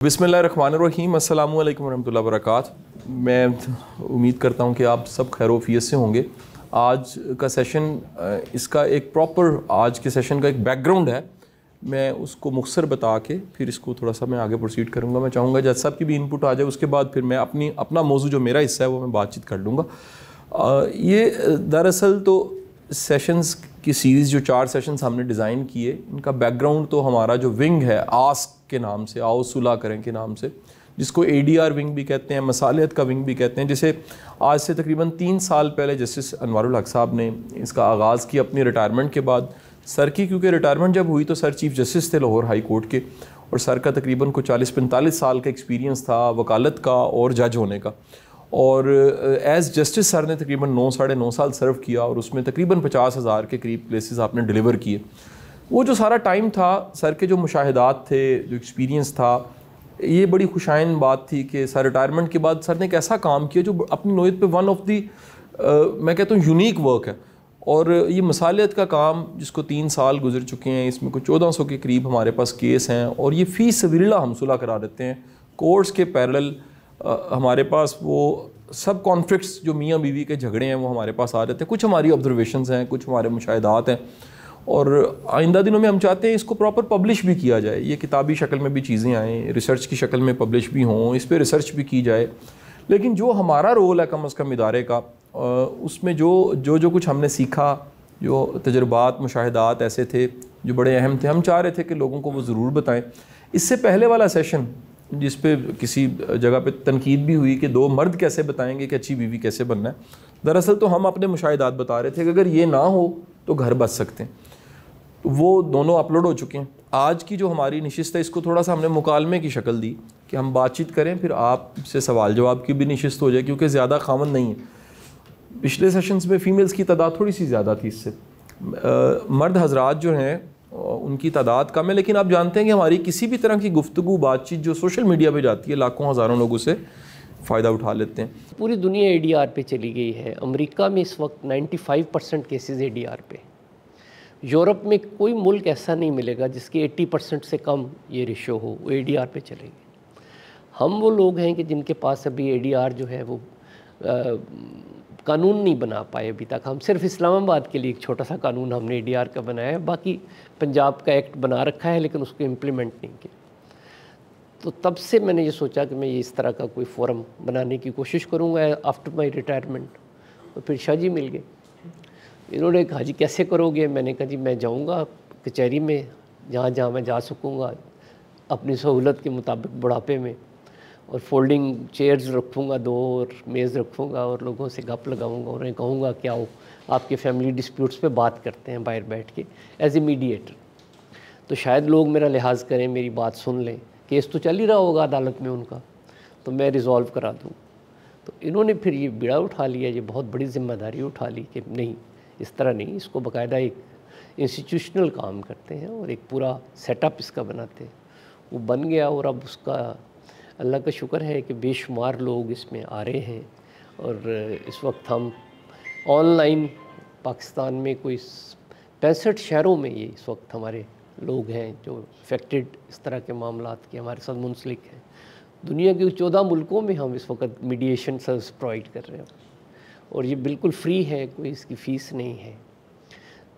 बिस्मिल्लाहिर्रहमानिर्रहीम, अस्सलामु अलैकुम वरहमतुल्लाहि वबरकातुहू। मैं उम्मीद करता हूँ कि आप सब खैरोफियत से होंगे। आज का सेशन इसका एक प्रॉपर आज के सेशन का एक बैकग्राउंड है। मैं उसको मुख्तसर बता के फिर इसको थोड़ा सा मैं आगे प्रोसीड करूँगा। मैं चाहूँगा जज साहब की भी इनपुट आ जाए, उसके बाद फिर मैं अपना मौजू जो मेरा हिस्सा है वो मैं बातचीत कर लूँगा। ये दरअसल तो सेशंस की सीरीज़ जो 4 सेशंस हमने डिज़ाइन किए, इनका बैकग्राउंड तो हमारा जो विंग है आस्क के नाम से, आओ सुलह करें के नाम से, जिसको ADR विंग भी कहते हैं, मसालियत का विंग भी कहते हैं, जिसे आज से तकरीबन 3 साल पहले जस्टिस अनवारुल हक साहब ने इसका आगाज़ किया अपनी रिटायरमेंट के बाद। सर की क्योंकि रिटायरमेंट जब हुई तो सर चीफ जस्टिस थे लाहौर हाई कोर्ट के, और सर का तकरीबन को 40-45 साल का एक्सपीरियंस था वकालत का और जज होने का। और एज़ जस्टिस सर ने तकरीबन 9-9.5 साल सर्व किया और उसमें तकरीबन 50,000 के करीब केसेस आपने डिलीवर किए। वो जो सारा टाइम था, सर के जो मुशाहिदात थे, जो एक्सपीरियंस था, ये बड़ी खुशाइन बात थी कि सर रिटायरमेंट के बाद सर ने एक ऐसा काम किया जो अपनी नोयत पे वन ऑफ दी मैं कहता हूँ यूनिक वर्क है। और ये मसालियत का काम जिसको 3 साल गुजर चुके हैं, इसमें कुछ 1400 के करीब हमारे पास केस हैं और ये फ़ी सबिलिल्लाह हम सुलह करा देते हैं। कोर्ट्स के पैरेलल हमारे पास वो सब कॉन्फ्लिक्ट्स जो मियाँ बीवी के झगड़े हैं वो हमारे पास आ जाते हैं। कुछ हमारी ऑब्जर्वेशंस हैं, कुछ हमारे मुशाहिदात हैं, और आइंदा दिनों में हम चाहते हैं इसको प्रॉपर पब्लिश भी किया जाए। ये किताबी शक्ल में भी चीज़ें आएँ, रिसर्च की शक्ल में पब्लिश भी हों, इस पर रिसर्च भी की जाए। लेकिन जो हमारा रोल है कम अज़ कम इदारे का, उसमें जो कुछ हमने सीखा, जो तजुर्बात मुशाहिदात ऐसे थे जो बड़े अहम थे, हम चाह रहे थे कि लोगों को वो ज़रूर बताएं। इससे पहले वाला सेशन जिस पे किसी जगह पे तनकीद भी हुई कि 2 मर्द कैसे बताएंगे कि अच्छी बीवी कैसे बनना है, दरअसल तो हम अपने मुशाहिदात बता रहे थे कि अगर ये ना हो तो घर बच सकते हैं। तो वो दोनों अपलोड हो चुके हैं। आज की जो हमारी नशिस्त है इसको थोड़ा सा हमने मुकालमे की शक्ल दी कि हम बातचीत करें, फिर आपसे सवाल जवाब की भी नशिस्त हो जाए, क्योंकि ज़्यादा खामन नहीं है। पिछले सेशंस में फ़ीमेल्स की तादाद थोड़ी सी ज़्यादा थी, इससे मर्द हजरात जो हैं उनकी तादाद कम है। लेकिन आप जानते हैं कि हमारी किसी भी तरह की गुफ्तगू बातचीत जो सोशल मीडिया पे जाती है, लाखों हज़ारों लोगों से फ़ायदा उठा लेते हैं। पूरी दुनिया ADR पे चली गई है। अमेरिका में इस वक्त 95% केसेस ADR पे। यूरोप में कोई मुल्क ऐसा नहीं मिलेगा जिसकी 80% से कम ये रेशो हो, वो ADR पे चलेगी। हम वो लोग हैं कि जिनके पास अभी ADR जो है वो कानून नहीं बना पाए अभी तक। हम सिर्फ इस्लामाबाद के लिए एक छोटा सा कानून हमने ADR का बनाया है, बाकी पंजाब का एक्ट बना रखा है लेकिन उसको इम्प्लीमेंट नहीं किया। तो तब से मैंने ये सोचा कि मैं ये इस तरह का कोई फोरम बनाने की कोशिश करूँगा आफ्टर माई रिटायरमेंट। तो फिर शाह जी मिल गए। इन्होंने कहा जी कैसे करोगे? मैंने कहा जी मैं जाऊँगा कचहरी में, जहाँ जहाँ मैं जा सकूँगा अपनी सहूलत के मुताबिक बुढ़ापे में, और फोल्डिंग चेयर्स रखूँगा 2 और मेज़ रखूँगा और लोगों से गप लगाऊँगा, उन्हें कहूँगा क्या हो आपके फैमिली डिस्प्यूट्स पे बात करते हैं बाहर बैठ के एज ए मीडिएटर। तो शायद लोग मेरा लिहाज करें, मेरी बात सुन लें। केस तो चल ही रहा होगा अदालत में उनका, तो मैं रिज़ॉल्व करा दूँ। तो इन्होंने फिर ये बीड़ा उठा लिया, ये बहुत बड़ी जिम्मेदारी उठा ली कि नहीं, इस तरह नहीं, इसको बाकायदा एक इंस्टीट्यूशनल काम करते हैं और एक पूरा सेटअप इसका बनाते हैं। वो बन गया और अब उसका अल्लाह का शुक्र है कि बेशुमार लोग इसमें आ रहे हैं। और इस वक्त हम ऑनलाइन पाकिस्तान में कोई 65 शहरों में ये इस वक्त हमारे लोग हैं जो अफेक्टेड इस तरह के मामलात के हमारे साथ मुंसलिक हैं। दुनिया के 14 मुल्कों में हम इस वक्त मीडिएशन सर्विस प्रोवाइड कर रहे हैं और ये बिल्कुल फ्री है, कोई इसकी फ़ीस नहीं है।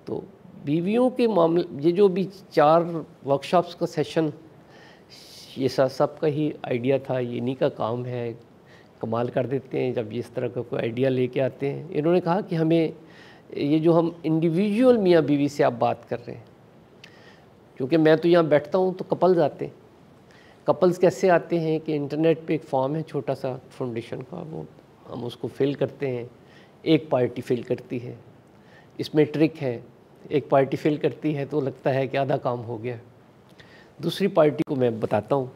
तो बीवियों के मामले, ये जो भी 4 वर्कशॉप्स का सेशन, ये सबका ही आइडिया था, ये इन्हीं का काम है। कमाल कर देते हैं जब इस तरह का कोई आइडिया लेके आते हैं। इन्होंने कहा कि हमें ये जो हम इंडिविजुअल मियाँ बीवी से आप बात कर रहे हैं, क्योंकि मैं तो यहाँ बैठता हूँ तो कपल्स आते हैं। कपल्स कैसे आते हैं कि इंटरनेट पे एक फॉर्म है छोटा सा फाउंडेशन का, वो हम उसको फिल करते हैं, एक पार्टी फिल करती है। इसमें ट्रिक है, एक पार्टी फिल करती है तो लगता है कि आधा काम हो गया, दूसरी पार्टी को मैं बताता हूँ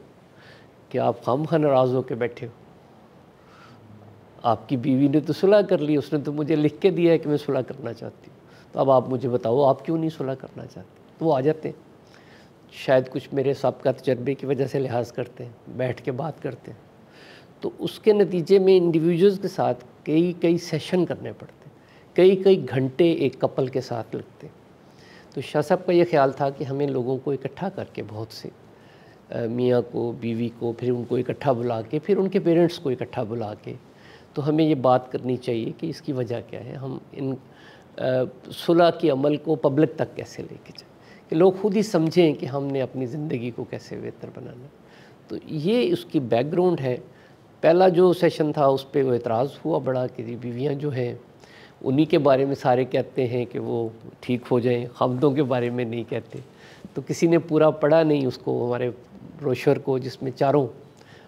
कि आप खामखा नाराज़ होकर बैठे हो, आपकी बीवी ने तो सुलह कर ली, उसने तो मुझे लिख के दिया है कि मैं सुलह करना चाहती हूँ, तो अब आप मुझे बताओ आप क्यों नहीं सुलह करना चाहते। तो वो आ जाते हैं, शायद कुछ मेरे सबका तजर्बे की वजह से लिहाज करते हैं, बैठ के बात करते हैं। तो उसके नतीजे में इंडिविजुअल्स के साथ कई सेशन करने पड़ते हैं, कई घंटे एक कपल के साथ लगते हैं। तो शाह साहब का ये ख्याल था कि हमें लोगों को इकट्ठा करके बहुत से मियाँ को, बीवी को, फिर उनको इकट्ठा बुला के, फिर उनके पेरेंट्स को इकट्ठा बुला के, तो हमें ये बात करनी चाहिए कि इसकी वजह क्या है, हम इन सुलह के अमल को पब्लिक तक कैसे लेके जाएं, कि लोग खुद ही समझें कि हमने अपनी ज़िंदगी को कैसे बेहतर बनाना। तो ये उसकी बैकग्राउंड है। पहला जो सेशन था उस पर वो एतराज़ हुआ बड़ा कि बीवियाँ जो हैं उन्हीं के बारे में सारे कहते हैं कि वो ठीक हो जाएं, खामदों के बारे में नहीं कहते। तो किसी ने पूरा पढ़ा नहीं उसको, हमारे ब्रोशर को, जिसमें चारों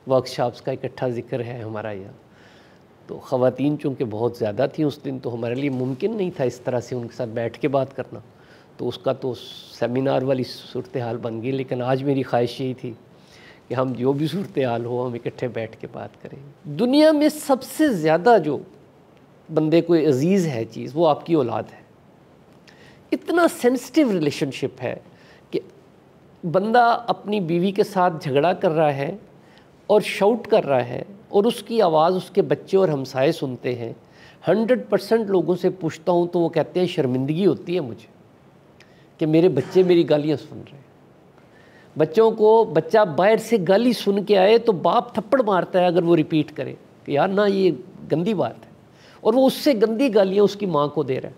वर्कशॉप्स का इकट्ठा ज़िक्र है हमारा यहाँ। तो ख़वातीन चूँकि बहुत ज़्यादा थी उस दिन, तो हमारे लिए मुमकिन नहीं था इस तरह से उनके साथ बैठ के बात करना, तो उसका तो सेमिनार वाली सूरत हाल बन गई। लेकिन आज मेरी ख्वाहिश यही थी कि हम जो भी सूरत हाल हो हम इकट्ठे बैठ के बात करें। दुनिया में सबसे ज़्यादा जो बंदे को अजीज़ है चीज़, वो आपकी औलाद है। इतना सेंसिटिव रिलेशनशिप है कि बंदा अपनी बीवी के साथ झगड़ा कर रहा है और शाउट कर रहा है और उसकी आवाज़ उसके बच्चे और हमसाए सुनते हैं। 100% लोगों से पूछता हूँ तो वो कहते हैं शर्मिंदगी होती है मुझे कि मेरे बच्चे मेरी गालियाँ सुन रहे हैं। बच्चों को, बच्चा बाहर से गाली सुन के आए तो बाप थप्पड़ मारता है अगर वो रिपीट करे कि यार ना ये गंदी बात है, और वो उससे गंदी गालियाँ उसकी माँ को दे रहा है,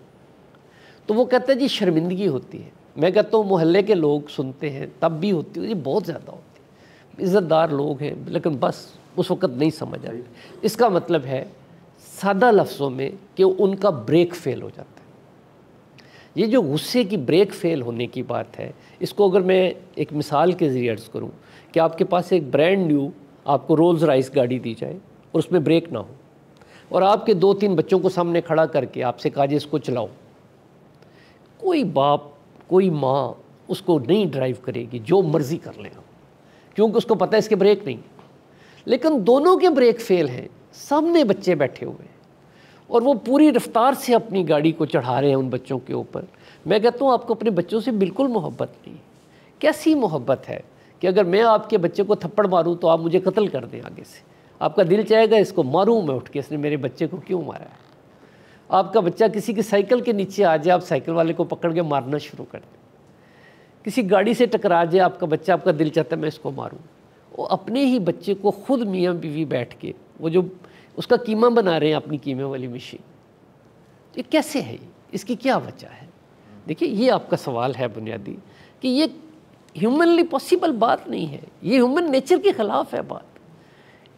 तो वो कहता है जी शर्मिंदगी होती है। मैं कहता हूँ मोहल्ले के लोग सुनते हैं तब भी होती है, ये बहुत ज़्यादा होती है। इज़्ज़तदार लोग हैं लेकिन बस उस वक़्त नहीं समझ आई। इसका मतलब है सादा लफ्ज़ों में कि उनका ब्रेक फेल हो जाता है। ये जो गुस्से की ब्रेक फेल होने की बात है, इसको अगर मैं एक मिसाल के ज़रिए अर्ज़ करूँ कि आपके पास एक ब्रांड न्यू आपको रोल्स रॉयस गाड़ी दी जाए और उसमें ब्रेक ना हो, और आपके 2-3 बच्चों को सामने खड़ा करके आपसे कहा जाए इसको चलाओ, कोई बाप कोई माँ उसको नहीं ड्राइव करेगी, जो मर्ज़ी कर लें, क्योंकि उसको पता है इसके ब्रेक नहीं। लेकिन दोनों के ब्रेक फेल हैं, सामने बच्चे बैठे हुए हैं और वो पूरी रफ्तार से अपनी गाड़ी को चढ़ा रहे हैं उन बच्चों के ऊपर। मैं कहता हूँ आपको अपने बच्चों से बिल्कुल मोहब्बत नहीं। कैसी मोहब्बत है कि अगर मैं आपके बच्चे को थप्पड़ मारूँ तो आप मुझे कत्ल कर दें आगे से। आपका दिल चाहेगा इसको मारूँ मैं उठ के, इसने मेरे बच्चे को क्यों मारा है। आपका बच्चा किसी की साइकिल के नीचे आ जाए, आप साइकिल वाले को पकड़ के मारना शुरू कर दें। किसी गाड़ी से टकरा जाए आपका बच्चा, आपका दिल चाहता है मैं इसको मारूँ। वो अपने ही बच्चे को खुद मियाँ बीवी बैठ के वो जो उसका कीमा बना रहे हैं अपनी कीमे वाली मशीन, ये कैसे है, इसकी क्या वजह है। देखिए ये आपका सवाल है बुनियादी कि ये ह्यूमनली पॉसिबल बात नहीं है, ये ह्यूमन नेचर के ख़िलाफ़ है बात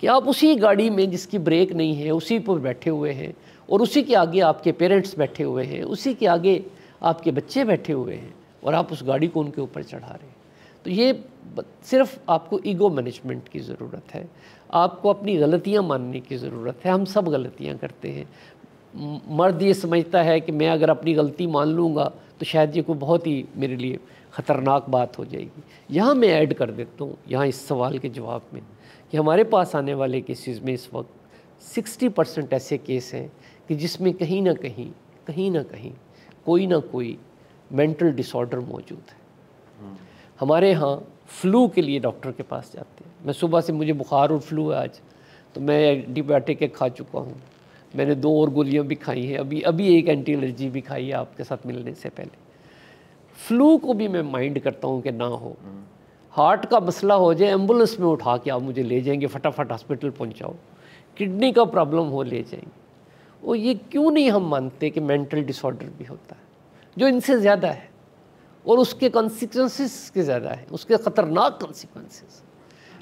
कि आप उसी गाड़ी में जिसकी ब्रेक नहीं है उसी पर बैठे हुए हैं और उसी के आगे आपके पेरेंट्स बैठे हुए हैं, उसी के आगे आपके बच्चे बैठे हुए हैं और आप उस गाड़ी को उनके ऊपर चढ़ा रहे हैं। तो ये सिर्फ आपको ईगो मैनेजमेंट की ज़रूरत है, आपको अपनी गलतियां मानने की ज़रूरत है। हम सब गलतियां करते हैं। मर्द ये समझता है कि मैं अगर अपनी गलती मान लूँगा तो शायद ये कोई बहुत ही मेरे लिए ख़तरनाक बात हो जाएगी। यहाँ मैं ऐड कर देता हूँ यहाँ इस सवाल के जवाब में कि हमारे पास आने वाले केसेस में इस वक्त 60% ऐसे केस हैं कि जिसमें कहीं ना कहीं कोई ना कोई मेंटल डिसऑर्डर मौजूद है। हमारे यहाँ फ़्लू के लिए डॉक्टर के पास जाते हैं। मैं सुबह से मुझे बुखार और फ्लू है आज, तो मैं एंटीबायोटिक खा चुका हूँ, मैंने 2 और गोलियाँ भी खाई हैं, अभी एक एंटी एलर्जी भी खाई है आपके साथ मिलने से पहले। फ़्लू को भी मैं माइंड करता हूँ कि ना हो, हार्ट का मसला हो जाए एम्बुलेंस में उठा के आप मुझे ले जाएंगे, फटाफट हॉस्पिटल पहुँचाओ। किडनी का प्रॉब्लम हो ले जाएंगे। वो ये क्यों नहीं हम मानते कि मेंटल डिसऑर्डर भी होता है जो इनसे ज़्यादा है और उसके कॉन्सिक्वेंसेस के ज़्यादा है, उसके ख़तरनाक कॉन्सिक्वेंसेस।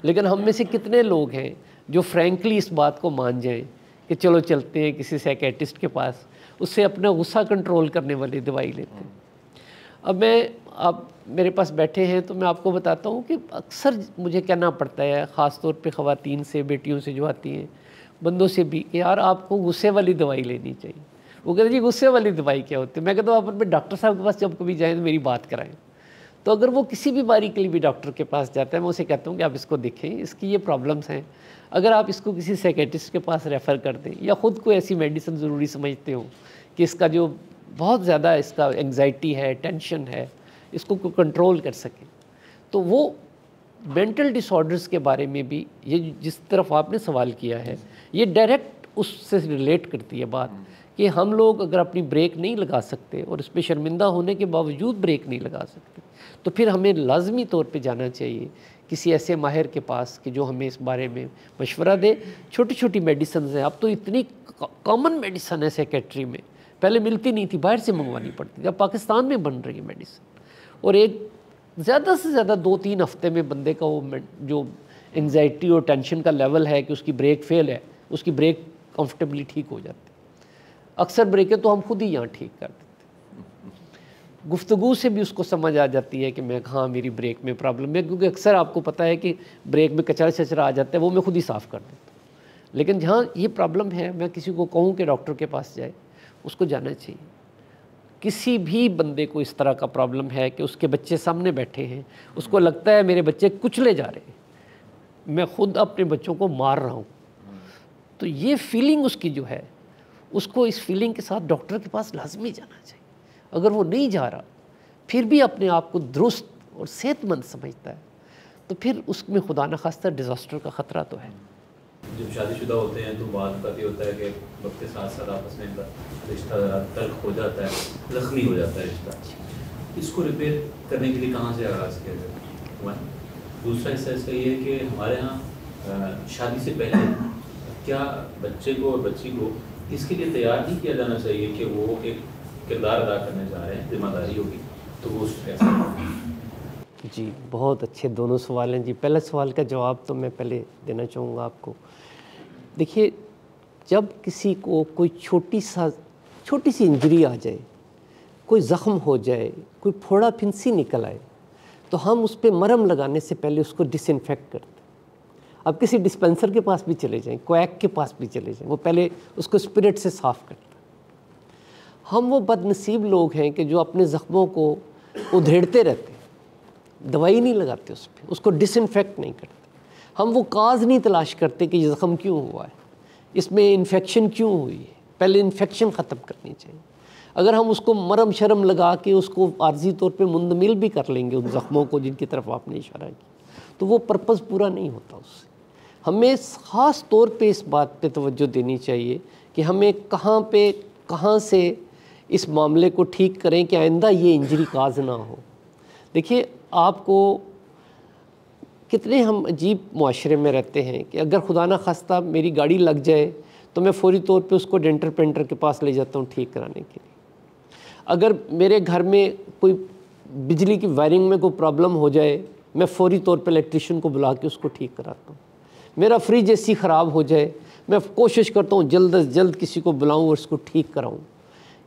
लेकिन हम में से कितने लोग हैं जो फ्रैंकली इस बात को मान जाएं कि चलो चलते हैं किसी साइकेट्रिस्ट के पास, उससे अपना गुस्सा कंट्रोल करने वाली दवाई लेते हैं। अब आप मेरे पास बैठे हैं तो मैं आपको बताता हूँ कि अक्सर मुझे कहना पड़ता है, ख़ास तौर पे ख़वातीन से, बेटियों से जो आती हैं, बंदों से भी, कि यार आपको गुस्से वाली दवाई लेनी चाहिए। वो कहते जी गुस्से वाली दवाई क्या होती है। मैं कहता हूँ आप अपने डॉक्टर साहब के पास जब कभी जाएँ तो मेरी बात कराएं। तो अगर वो किसी भी बीमारी के लिए भी डॉक्टर के पास जाता है, मैं उसे कहता हूँ कि आप इसको देखें, इसकी ये प्रॉब्लम्स हैं, अगर आप इसको किसी साइकेट्रिस्ट के पास रेफ़र कर दें या ख़ुद को ऐसी मेडिसिन ज़रूरी समझते हो कि इसका जो बहुत ज़्यादा इसका एंग्जाइटी है, टेंशन है, इसको कंट्रोल कर सकें, तो वो मेंटल डिसऑर्डर्स के बारे में भी, ये जिस तरफ आपने सवाल किया है, ये डायरेक्ट उससे रिलेट करती है बात कि हम लोग अगर अपनी ब्रेक नहीं लगा सकते और इस पर शर्मिंदा होने के बावजूद ब्रेक नहीं लगा सकते, तो फिर हमें लाजमी तौर पे जाना चाहिए किसी ऐसे माहिर के पास कि जो हमें इस बारे में मशवरा दे। छोटी छोटी मेडिसिन हैं, अब तो इतनी कॉमन मेडिसन है सेक्रेटरी में, पहले मिलती नहीं थी, बाहर से मंगवानी पड़ती थी, अब पाकिस्तान में बन रही है मेडिसिन। और एक ज़्यादा से ज़्यादा 2-3 हफ्ते में बंदे का वो जो एंजाइटी और टेंशन का लेवल है कि उसकी ब्रेक फेल है, उसकी ब्रेक कंफर्टेबली ठीक हो जाती है। अक्सर ब्रेकें तो हम खुद ही यहाँ ठीक कर देते, गुफ्तगू से भी उसको समझ आ जाती है कि मैं हाँ मेरी ब्रेक में प्रॉब्लम है, क्योंकि अक्सर आपको पता है कि ब्रेक में कचरा शचरा आ जाता है, वो मैं खुद ही साफ़ कर देता हूँ। लेकिन जहाँ ये प्रॉब्लम है, मैं किसी को कहूँ कि डॉक्टर के पास जाए, उसको जाना चाहिए। किसी भी बंदे को इस तरह का प्रॉब्लम है कि उसके बच्चे सामने बैठे हैं, उसको लगता है मेरे बच्चे कुचले जा रहे हैं, मैं खुद अपने बच्चों को मार रहा हूँ, तो ये फीलिंग उसकी जो है, उसको इस फीलिंग के साथ डॉक्टर के पास लाजमी जाना चाहिए। अगर वो नहीं जा रहा, फिर भी अपने आप को दुरुस्त और सेहतमंद समझता है, तो फिर उसमें खुदा न खास्ता डिज़ास्टर का ख़तरा तो है। जब शादीशुदा होते हैं तो बाद का ये होता है कि वक्त के साथ साथ आपस में रिश्ता तल्ख हो जाता है, जख्मी हो जाता है रिश्ता। इसको रिपेयर करने के लिए कहाँ से आगाज़ किया जाए? दूसरा हिस्सा इसका ये है कि हमारे यहाँ शादी से पहले क्या बच्चे को और बच्ची को इसके लिए तैयार नहीं किया जाना चाहिए कि वो एक किरदार अदा करने जा रहे हैं, जिम्मेदारी होगी, तो वो कैसे? जी बहुत अच्छे दोनों सवाल हैं जी। पहले सवाल का जवाब तो मैं पहले देना चाहूँगा आपको। देखिए, जब किसी को कोई छोटी सी इंजरी आ जाए, कोई ज़ख़म हो जाए, कोई फोड़ा फिंसी निकल आए, तो हम उस पर मरहम लगाने से पहले उसको डिसइंफेक्ट करते हैं। अब किसी डिस्पेंसर के पास भी चले जाएं, क्वैक के पास भी चले जाएं, वो पहले उसको स्पिरिट से साफ़ करते हैं। हम वो बदनसीब लोग हैं कि जो अपने ज़ख्मों को उधेड़ते रहते हैं, दवाई नहीं लगाते उस पर, उसको डिसइंफेक्ट नहीं करते। हम वो काज नहीं तलाश करते कि ये ज़ख़म क्यों हुआ है, इसमें इन्फेक्शन क्यों हुई है, पहले इन्फेक्शन ख़त्म करनी चाहिए। अगर हम उसको मरम शरम लगा के उसको आर्जी तौर पे मुंदमिल भी कर लेंगे उन ज़ख्मों को जिनकी तरफ आपने इशारा किया, तो वो पर्पज़ पूरा नहीं होता उससे। हमें ख़ास तौर पे इस बात पे तवज्जो देनी चाहिए कि हमें कहाँ से इस मामले को ठीक करें कि आइंदा ये इंजरी काज ना हो। देखिए, आपको कितने हम अजीब मुआशरे में रहते हैं कि अगर खुदा ना खास्ता मेरी गाड़ी लग जाए तो मैं फ़ौरी तौर पे उसको डेंटर पेंटर के पास ले जाता हूँ ठीक कराने के लिए। अगर मेरे घर में कोई बिजली की वायरिंग में कोई प्रॉब्लम हो जाए, मैं फ़ौरी तौर पे इलेक्ट्रीशियन को बुला के उसको ठीक कराता हूँ। मेरा फ्रिज ऐसी ख़राब हो जाए, मैं कोशिश करता हूँ जल्द से जल्द किसी को बुलाऊँ और उसको ठीक कराऊँ।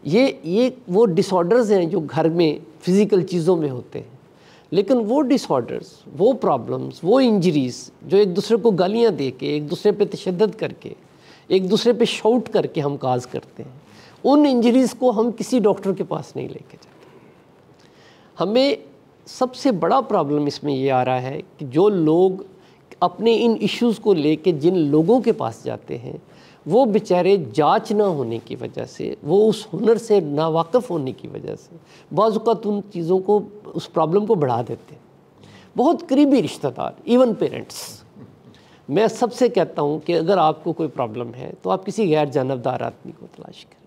ये वो डिसऑर्डर्स हैं जो घर में फ़िज़िकल चीज़ों में होते हैं। लेकिन वो डिसऑर्डर्स, वो प्रॉब्लम्स, वो इंजरीज़ जो एक दूसरे को गालियाँ दे के, एक दूसरे पे तशद्दुद करके, एक दूसरे पे शाउट करके हम काज करते हैं, उन इंजरीज़ को हम किसी डॉक्टर के पास नहीं लेके जाते। हमें सबसे बड़ा प्रॉब्लम इसमें ये आ रहा है कि जो लोग अपने इन इश्यूज़ को लेके जिन लोगों के पास जाते हैं, वो बेचारे जांच ना होने की वजह से, वो उस हुनर से नावाकिफ़ होने की वजह से बाज़ औक़ात उन चीज़ों को, उस प्रॉब्लम को बढ़ा देते हैं। बहुत करीबी रिश्तेदार, इवन पेरेंट्स। मैं सबसे कहता हूँ कि अगर आपको कोई प्रॉब्लम है तो आप किसी गैर जानबदार आदमी को तलाश करें।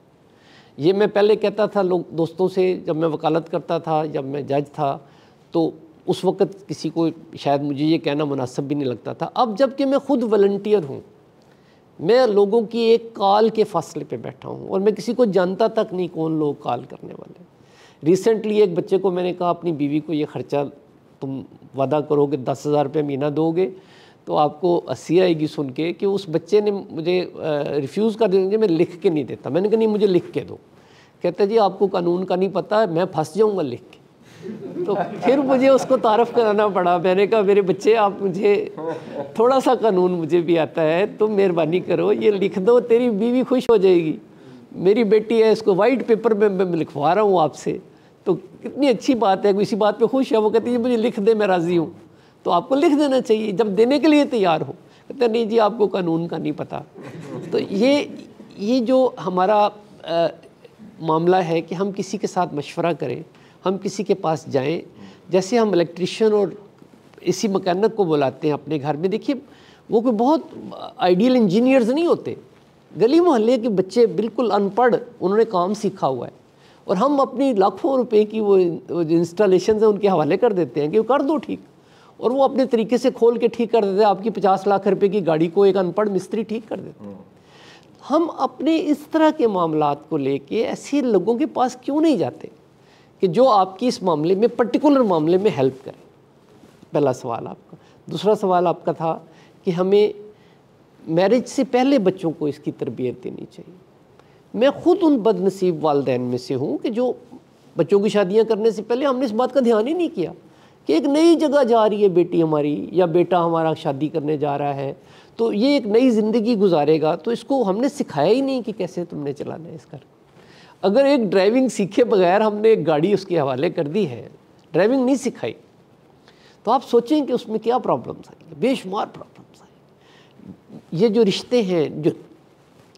ये मैं पहले कहता था लोग दोस्तों से, जब मैं वकालत करता था, जब मैं जज था, तो उस वक़्त किसी को शायद मुझे ये कहना मुनासिब भी नहीं लगता था। अब जब कि मैं ख़ुद वॉलंटियर हूँ, मैं लोगों की एक कॉल के फासले पे बैठा हूँ और मैं किसी को जानता तक नहीं कौन लोग कॉल करने वाले। रिसेंटली एक बच्चे को मैंने कहा अपनी बीवी को ये ख़र्चा तुम वादा करोगे 10,000 रुपये महीना दोगे तो आपको 80 आएगी, सुन के कि उस बच्चे ने मुझे रिफ्यूज़ कर दिया, मैं लिख के नहीं देता। मैंने कहा नहीं मुझे लिख के दो। कहते जी आपको कानून का नहीं पता, मैं फंस जाऊँगा लिख के। तो फिर मुझे उसको तारफ़ कराना पड़ा। मैंने कहा मेरे बच्चे, आप मुझे थोड़ा सा कानून मुझे भी आता है, तुम मेहरबानी करो ये लिख दो, तेरी बीवी खुश हो जाएगी। मेरी बेटी है, इसको वाइट पेपर में मैं लिखवा रहा हूँ आपसे, तो कितनी अच्छी बात है, इसी बात पे खुश है। वो कहती है मुझे लिख दे, मैं राज़ी हूँ। तो आपको लिख देना चाहिए जब देने के लिए तैयार हो। कहते नहीं जी आपको कानून का नहीं पता। तो ये जो हमारा मामला है कि हम किसी के साथ मशवरा करें, हम किसी के पास जाएं। जैसे हम इलेक्ट्रीशियन और इसी मैकेनिक को बुलाते हैं अपने घर में, देखिए वो कोई बहुत आइडियल इंजीनियर्स नहीं होते। गली मोहल्ले के बच्चे बिल्कुल अनपढ़, उन्होंने काम सीखा हुआ है, और हम अपनी लाखों रुपए की वो इंस्टॉलेशन है उनके हवाले कर देते हैं कि वो कर दो ठीक। और वो अपने तरीके से खोल के ठीक कर देते हैं। आपकी 50 लाख रुपए की गाड़ी को एक अनपढ़ मिस्त्री ठीक कर देते हैं। हम अपने इस तरह के मामलात को लेके ऐसे लोगों के पास क्यों नहीं जाते कि जो आपकी इस मामले में, पर्टिकुलर मामले में हेल्प करें? पहला सवाल आपका। दूसरा सवाल आपका था कि हमें मैरिज से पहले बच्चों को इसकी तरबियत देनी चाहिए। मैं ख़ुद उन बदनसीब वालिदैन में से हूँ कि जो बच्चों की शादियाँ करने से पहले हमने इस बात का ध्यान ही नहीं किया कि एक नई जगह जा रही है बेटी हमारी या बेटा हमारा शादी करने जा रहा है, तो ये एक नई ज़िंदगी गुजारेगा, तो इसको हमने सिखाया ही नहीं कि कैसे तुमने चलाना है इसका। अगर एक ड्राइविंग सीखे बगैर हमने एक गाड़ी उसके हवाले कर दी है, ड्राइविंग नहीं सिखाई, तो आप सोचें कि उसमें क्या प्रॉब्लम्स आएंगे, बेशुमार प्रॉब्लम्स आएंगे। ये जो रिश्ते हैं, जो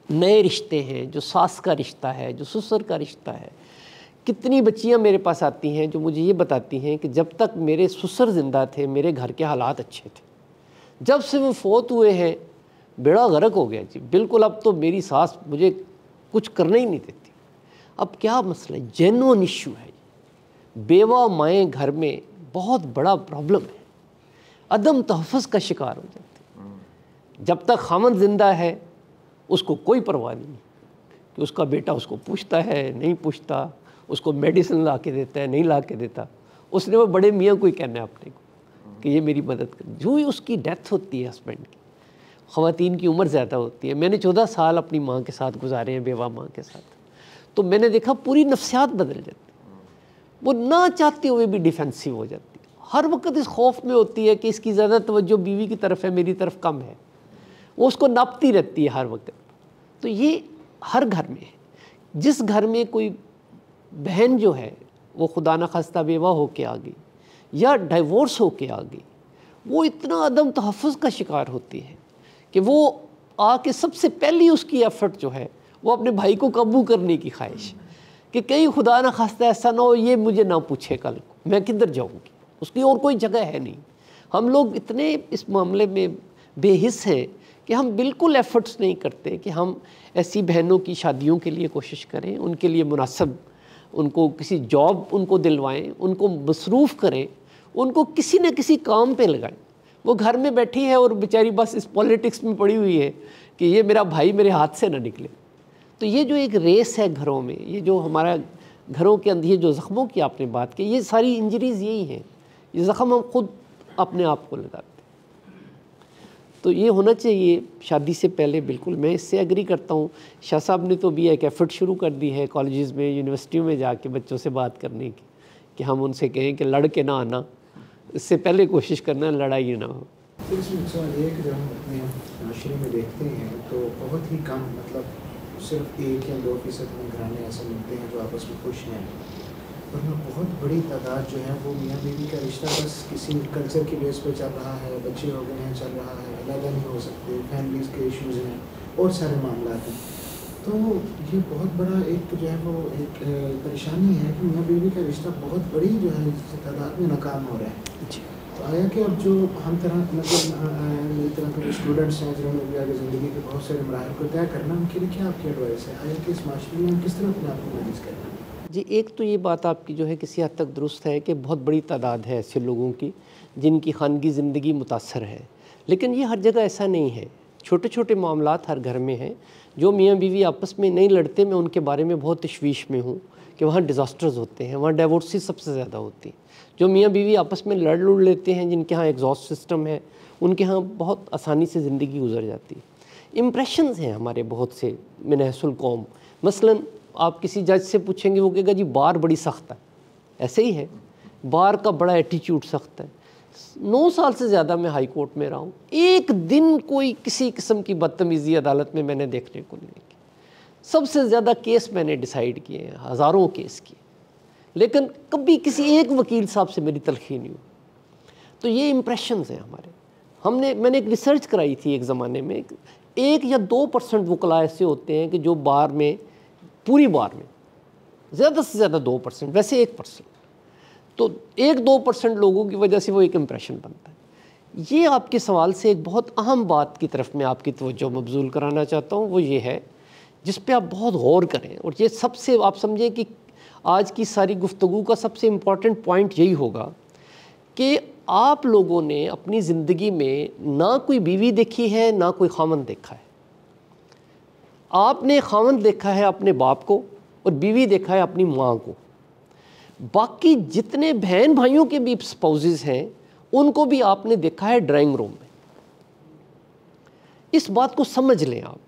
नए रिश्ते हैं, जो सास का रिश्ता है, जो ससुर का रिश्ता है, कितनी बच्चियां मेरे पास आती हैं जो मुझे ये बताती हैं कि जब तक मेरे ससुर ज़िंदा थे मेरे घर के हालात अच्छे थे, जब से वो फोत हुए हैं बेड़ा गर्क हो गया जी, बिल्कुल अब तो मेरी सास मुझे कुछ करने ही नहीं देती। अब क्या मसला है? जेन्युइन इश्यू है। बेवा माएँ घर में बहुत बड़ा प्रॉब्लम है, अदम तहफ़्फ़ुज़ का शिकार हो जाते हैं। जब तक खामद ज़िंदा है उसको कोई परवाह नहीं कि उसका बेटा उसको पूछता है नहीं पूछता, उसको मेडिसिन ला के देता है नहीं ला के देता, उसने वो बड़े मियाँ को ही कहना है अपने को कि ये मेरी मदद कर। जो ही उसकी डेथ होती है हस्बैंड की, ख़वातीन की उम्र ज़्यादा होती है। मैंने 14 साल अपनी माँ के साथ गुजारे हैं, बेवा माँ के साथ, तो मैंने देखा पूरी नफ्सियात बदल जाती है। वो ना चाहते हुए भी डिफेंसिव हो जाती है, हर वक्त इस खौफ में होती है कि इसकी ज़्यादा तवज्जो बीवी की तरफ है, मेरी तरफ कम है, वो उसको नापती रहती है हर वक्त। तो ये हर घर में है। जिस घर में कोई बहन जो है वो खुदा न खास्ता बेवा हो के आ गई या डाइवोर्स हो के आ गई, वो इतना अदम तहफ़्फ़ुज़ का शिकार होती है कि वो आके सबसे पहली उसकी एफ़र्ट जो है वो अपने भाई को काबू करने की ख्वाहिश कि कहीं खुदा न खास्ता ऐसा ना हो ये मुझे ना पूछे कल को मैं किधर जाऊँगी, उसकी और कोई जगह है नहीं। हम लोग इतने इस मामले में बेहिस हैं कि हम बिल्कुल एफ़र्ट्स नहीं करते कि हम ऐसी बहनों की शादियों के लिए कोशिश करें, उनके लिए मुनासिब, उनको किसी जॉब उनको दिलवाएं, उनको मसरूफ़ करें, उनको किसी न किसी काम पे लगाएं। वो घर में बैठी है और बेचारी बस इस पॉलिटिक्स में पड़ी हुई है कि ये मेरा भाई मेरे हाथ से ना निकले। तो ये जो एक रेस है घरों में, ये जो हमारा घरों के अंदर ये जो ज़ख्मों की आपने बात की, ये सारी इंजरीज़ यही हैं, ये ज़ख्म हम खुद अपने आप को लगाते हैं। तो ये होना चाहिए शादी से पहले, बिल्कुल मैं इससे एग्री करता हूँ। शाह साहब ने तो भी एक एफ़र्ट शुरू कर दी है कॉलेजेस में, यूनिवर्सिटियों में जाके बच्चों से बात करने की कि हम उनसे कहें कि लड़ के ना आना, इससे पहले कोशिश करना लड़ाई ना हो। तो इसमें सवाल ये है कि जब हम अपने माशरे में देखते हैं तो बहुत ही कम, मतलब सिर्फ 1 या 2% में घराने ऐसे मिलते हैं जो आपस में खुश हैं, वरना बहुत बड़ी तादाद जो है वो मियाँ बीवी का रिश्ता बस किसी कल्चर की बेस पे चल रहा है, बच्चे हो गए हैं चल रहा है, अलग नहीं हो सकते, फैमिलीज़ के इश्यूज़ हैं और सारे मामला हैं। तो ये बहुत बड़ा एक जो है वो एक परेशानी है कि मियाँ बीवी का रिश्ता बहुत बड़ी जो है तादाद में नाकाम हो रहा है। तो आया कि अब जो हम तरह मतलब मेरी तरह के स्टूडेंट्स हैं जिन्होंने भी आगे ज़िंदगी के बहुत सारे मराहल को तय करना, उनके लिए क्या आपकी एडवाइस है? आया कि इस माशरे में हम किस तरह अपने आप को मैनेज करना? जी, एक तो ये बात आपकी जो है किसी हद तक दुरुस्त है कि बहुत बड़ी तादाद है ऐसे लोगों की जिनकी खानगी ज़िंदगी मुतासर है, लेकिन ये हर जगह ऐसा नहीं है। छोटे छोटे मामलात हर घर में हैं। जो मियाँ बीवी आपस में नहीं लड़ते, मैं उनके बारे में बहुत तशवीश में हूँ कि वहाँ डिज़ास्टर्स होते हैं, वहाँ डाइवोर्सेस सबसे ज़्यादा होती हैं। जो मियाँ बीवी आपस में लड़ लुड़ लेते हैं, जिनके यहाँ एग्जॉस्ट सिस्टम है, उनके यहाँ बहुत आसानी से ज़िंदगी गुजर जाती है। इम्प्रेशंस हैं हमारे बहुत से मिनहसुल कौम। मसलन आप किसी जज से पूछेंगे, वो कहेगा जी बार बड़ी सख्त है, ऐसे ही है, बार का बड़ा एटीट्यूड सख्त है। 9 साल से ज़्यादा मैं हाई कोर्ट में रहा हूँ, एक दिन कोई किसी किस्म की बदतमीज़ी अदालत में मैंने देखने को नहीं देखी। सबसे ज़्यादा केस मैंने डिसाइड किए हैं, हज़ारों केस किए, लेकिन कभी किसी एक वकील साहब से मेरी तलखी नहीं हुई। तो ये इम्प्रेशंस हैं हमारे। मैंने एक रिसर्च कराई थी एक ज़माने में, 1 या 2% वकला ऐसे होते हैं कि जो बार में, पूरी बार में ज़्यादा से ज़्यादा 2%, वैसे 1%, तो 1-2% लोगों की वजह से वो एक इम्प्रेशन बनता है। ये आपके सवाल से एक बहुत अहम बात की तरफ मैं आपकी तवज्जो मबजूल कराना चाहता हूँ, वो ये है जिस पे आप बहुत गौर करें, और ये सबसे आप समझें कि आज की सारी गुफ्तगू का सबसे इम्पॉर्टेंट पॉइंट यही होगा कि आप लोगों ने अपनी ज़िंदगी में ना कोई बीवी देखी है ना कोई खामन देखा है। आपने खामन देखा है अपने बाप को और बीवी देखा है अपनी माँ को। बाकी जितने बहन भाइयों के भी स्पाउसेस हैं उनको भी आपने देखा है ड्राइंग रूम में। इस बात को समझ लें आप।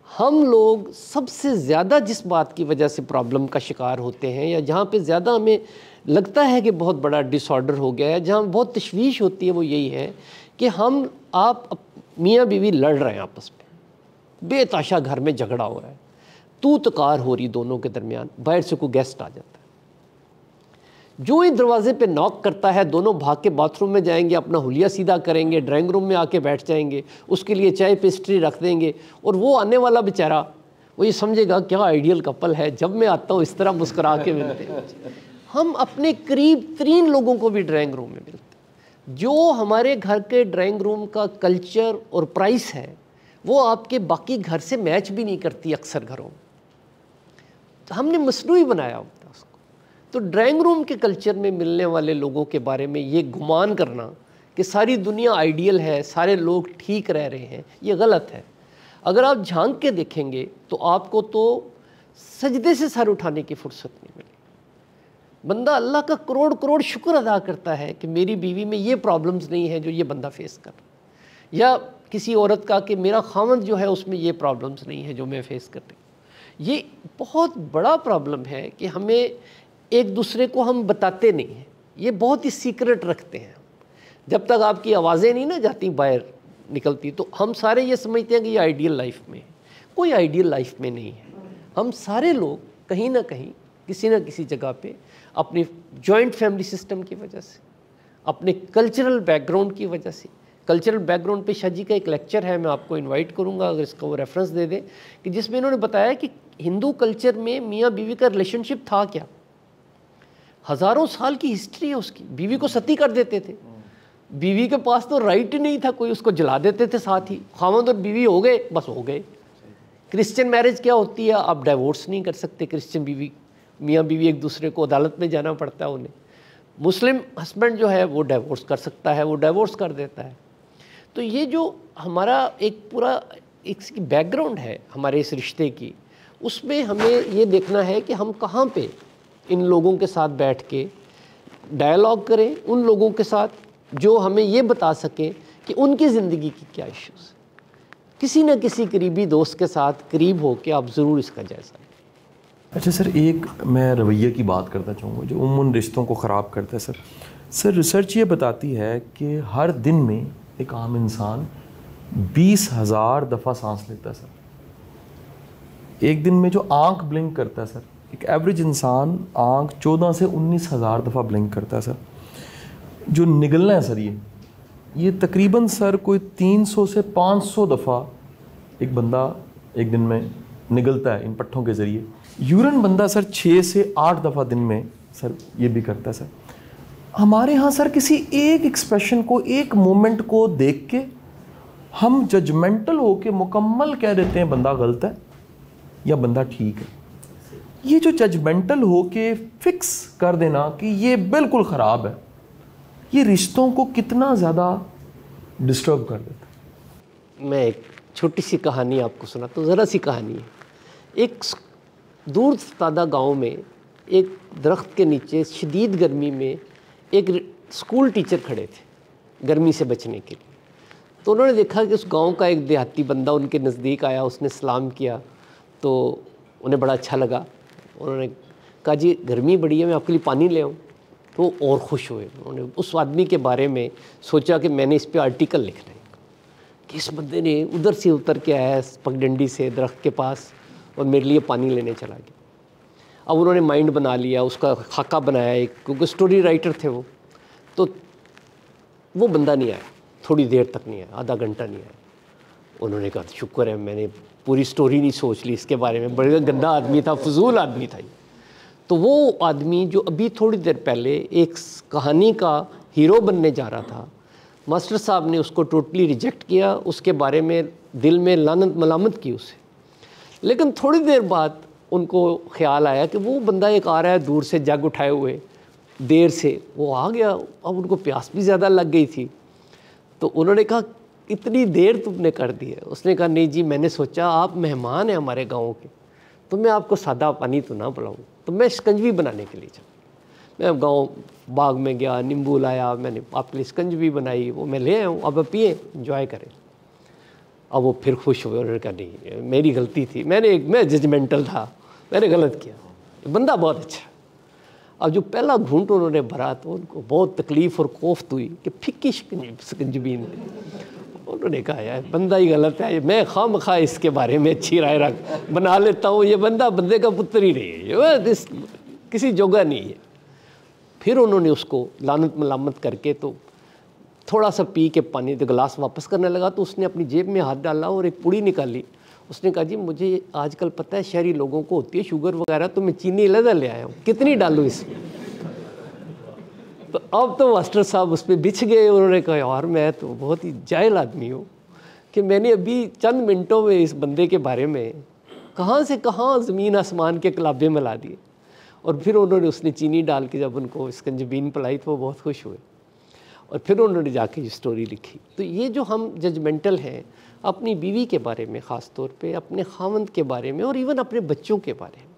हम लोग सबसे ज़्यादा जिस बात की वजह से प्रॉब्लम का शिकार होते हैं या जहाँ पे ज़्यादा हमें लगता है कि बहुत बड़ा डिसऑर्डर हो गया है, जहाँ बहुत तशवीश होती है, वो यही है कि आप मियाँ बीवी लड़ रहे हैं आपस में, बेताशा घर में झगड़ा हो रहा है, तू तकार हो रही दोनों के दरमियान, बाहर से कोई गेस्ट आ जाता है, जो ही दरवाजे पे नॉक करता है दोनों भाग के बाथरूम में जाएंगे, अपना हुलिया सीधा करेंगे, ड्राइंग रूम में आके बैठ जाएंगे, उसके लिए चाय पेस्ट्री रख देंगे और वो आने वाला बेचारा वो ये समझेगा क्या आइडियल कपल है, जब मैं आता हूँ इस तरह मुस्कुरा के मिलते हैं। हम अपने करीब तरीन लोगों को भी ड्राइंग रूम में मिलते हैं। जो हमारे घर के ड्राइंग रूम का कल्चर और प्राइस है वो आपके बाकी घर से मैच भी नहीं करती अक्सर घरों में। तो हमने मसनूई बनाया होता है उसको। तो ड्राइंग रूम के कल्चर में मिलने वाले लोगों के बारे में ये गुमान करना कि सारी दुनिया आइडियल है, सारे लोग ठीक रह रहे हैं, ये गलत है। अगर आप झांक के देखेंगे तो आपको तो सजदे से सर उठाने की फुर्सत नहीं मिलेगी। बंदा अल्लाह का करोड़ करोड़ शुक्र अदा करता है कि मेरी बीवी में ये प्रॉब्लम्स नहीं है जो ये बंदा फेस कर रहा है, या किसी औरत का कि मेरा खामद जो है उसमें ये प्रॉब्लम्स नहीं है जो मैं फेस कर रही हूँ। ये बहुत बड़ा प्रॉब्लम है कि हमें एक दूसरे को हम बताते नहीं हैं, ये बहुत ही सीक्रेट रखते हैं। जब तक आपकी आवाज़ें नहीं ना जाती बाहर निकलती तो हम सारे ये समझते हैं कि ये आइडियल लाइफ में है। कोई आइडियल लाइफ में नहीं है। हम सारे लोग कहीं ना कहीं किसी न किसी जगह पे अपनी जॉइंट फैमिली सिस्टम की वजह से, अपने कल्चरल बैकग्राउंड की वजह से, कल्चरल बैकग्राउंड पे शाह जी का एक लेक्चर है, मैं आपको इनवाइट करूंगा अगर इसका वो रेफरेंस दे दें, कि जिसमें इन्होंने बताया कि हिंदू कल्चर में मियाँ बीवी का रिलेशनशिप था क्या। हज़ारों साल की हिस्ट्री है उसकी। बीवी को सती कर देते थे, बीवी के पास तो राइट ही नहीं था, कोई उसको जला देते थे साथ ही। खामद और बीवी हो गए, बस हो गए। क्रिश्चियन मैरिज क्या होती है, आप डाइवोर्स नहीं कर सकते। क्रिश्चियन बीवी मियाँ बीवी एक दूसरे को अदालत में जाना पड़ता है उन्हें। मुस्लिम हस्बैंड जो है वो डाइवोर्स कर सकता है, वो डाइवोर्स कर देता है। तो ये जो हमारा एक पूरा इसकी बैकग्राउंड है हमारे इस रिश्ते की, उसमें हमें ये देखना है कि हम कहाँ पे इन लोगों के साथ बैठ के डायलॉग करें, उन लोगों के साथ जो हमें ये बता सकें कि उनकी ज़िंदगी की क्या इश्यूज़ है। किसी न किसी करीबी दोस्त के साथ करीब हो के आप ज़रूर इसका जायज़ा लें। अच्छा सर, एक मैं रवैये की बात करना चाहूँगा जो उन रिश्तों को ख़राब करता है। सर रिसर्च ये बताती है कि हर दिन में एक आम इंसान 20,000 दफ़ा सांस लेता है सर। एक दिन में जो आंख ब्लिंक करता है सर, एक एवरेज इंसान आंख 14 से 19,000 दफ़ा ब्लिंक करता है सर। जो निगलना है सर, ये तकरीबन सर कोई 300 से 500 दफ़ा एक बंदा एक दिन में निगलता है इन पट्ठों के ज़रिए। यूरिन बंदा सर 6 से 8 दफ़ा दिन में सर ये भी करता है सर। हमारे यहाँ सर किसी एक एक्सप्रेशन को, एक मोमेंट को देख के हम जजमेंटल हो के मुकम्मल कह देते हैं बंदा गलत है या बंदा ठीक है। ये जो जजमेंटल हो के फिक्स कर देना कि ये बिल्कुल ख़राब है, ये रिश्तों को कितना ज़्यादा डिस्टर्ब कर देता है। मैं एक छोटी सी कहानी आपको सुनाता हूँ, ज़रा सी कहानी है। एक दूर दराज़ गाँव में एक दरख्त के नीचे शदीद गर्मी में एक स्कूल टीचर खड़े थे गर्मी से बचने के लिए। तो उन्होंने देखा कि उस गांव का एक देहाती बंदा उनके नज़दीक आया, उसने सलाम किया तो उन्हें बड़ा अच्छा लगा। उन्होंने कहा जी गर्मी बड़ी है, मैं आपके लिए पानी ले आऊँ। तो और ख़ुश हुए। उन्होंने उस आदमी के बारे में सोचा कि मैंने इस पर आर्टिकल लिखना है कि इस बंदे ने उधर से उतर के आया पगडंडी से दरख्त के पास और मेरे लिए पानी लेने चला गया। अब उन्होंने माइंड बना लिया, उसका खाका बनाया एक, क्योंकि स्टोरी राइटर थे वो। तो वो बंदा नहीं आया, थोड़ी देर तक नहीं आया, आधा घंटा नहीं आया। उन्होंने कहा शुक्र है मैंने पूरी स्टोरी नहीं सोच ली इसके बारे में, बड़ा गंदा आदमी था, फजूल आदमी था। तो वो आदमी जो अभी थोड़ी देर पहले एक कहानी का हीरो बनने जा रहा था, मास्टर साहब ने उसको टोटली रिजेक्ट किया, उसके बारे में दिल में लानत मलामत की उसे। लेकिन थोड़ी देर बाद उनको ख्याल आया कि वो बंदा एक आ रहा है दूर से जग उठाए हुए, देर से वो आ गया। अब उनको प्यास भी ज़्यादा लग गई थी, तो उन्होंने कहा इतनी देर तुमने कर दी है। उसने कहा नहीं जी, मैंने सोचा आप मेहमान हैं हमारे गांव के, तो मैं आपको सादा पानी तो ना पिलाऊं, तो मैं शिकंजवी बनाने के लिए चला। मैं गांव बाग में गया, नींबू लाया, मैंने आपके लिए शिकंजवी बनाई, वो मैं ले आया हूँ, अब पिए, इंजॉय करें। अब वो फिर खुश हुए, उन्होंने कहा नहीं मेरी गलती थी, मैं जजमेंटल था, मैंने गलत किया, बंदा बहुत अच्छा। अब जो पहला घूंट उन्होंने भरा तो उनको बहुत तकलीफ़ और कोफ्त हुई कि फिक्की शिकंजवी। उन्होंने कहा यार बंदा ही गलत है, मैं खामखा इसके बारे में अच्छी राय रख बना लेता हूँ, ये बंदे का पुत्र ही नहीं है, ये किसी जोगा नहीं है। फिर उन्होंने उसको लानत मलामत करके तो थोड़ा सा पी के पानी तो गिलास वापस करने लगा, तो उसने अपनी जेब में हाथ डाला और एक पुड़ी निकाली। उसने कहा जी मुझे आजकल पता है शहरी लोगों को होती है शुगर वगैरह, तो मैं चीनी अलग ले आया हूँ, कितनी डालूँ इसमें। तो अब तो मास्टर साहब उस पर बिछ गए। उन्होंने कहा यार मैं तो बहुत ही जाहिल आदमी हूँ कि मैंने अभी चंद मिनटों में इस बंदे के बारे में कहाँ से कहाँ ज़मीन आसमान के कलाबे मिला दिए। और फिर उन्होंने उसने चीनी डाल के जब उनको शिकंजबीन पिलाई तो वो बहुत खुश हुए, और फिर उन्होंने जाके ये स्टोरी लिखी। तो ये जो हम जजमेंटल हैं अपनी बीवी के बारे में, ख़ास तौर पे अपने खावंद के बारे में, और इवन अपने बच्चों के बारे में,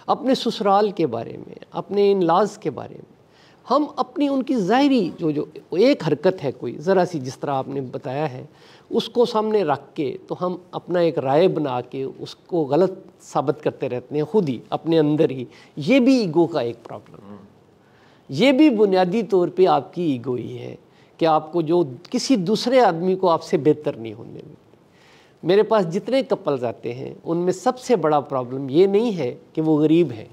अपने ससुराल के बारे में, अपने इन-लॉज़ के बारे में, हम अपनी उनकी ज़ाहिरी जो एक हरकत है कोई ज़रा सी, जिस तरह आपने बताया है, उसको सामने रख के तो हम अपना एक राय बना के उसको गलत साबित करते रहते हैं खुद ही अपने अंदर ही। ये भी ईगो का एक प्रॉब्लम है, ये भी बुनियादी तौर पे आपकी ईगो ही है कि आपको जो किसी दूसरे आदमी को आपसे बेहतर नहीं होने देते। मेरे पास जितने कपल्स आते हैं उनमें सबसे बड़ा प्रॉब्लम ये नहीं है कि वो गरीब है,